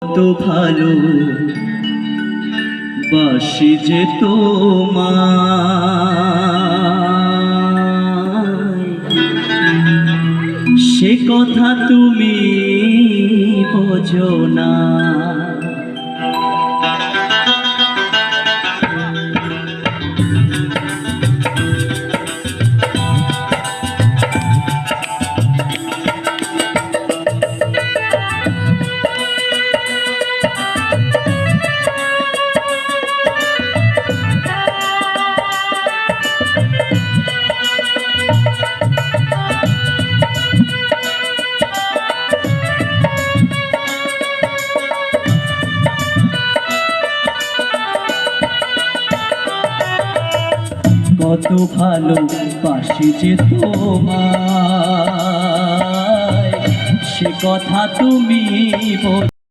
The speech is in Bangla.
তো ভালো বাসি যে তোমায়, সে কথা তুমি বোঝো না। কত ভালো বাসি যে তোমায়, সে কথা তুমি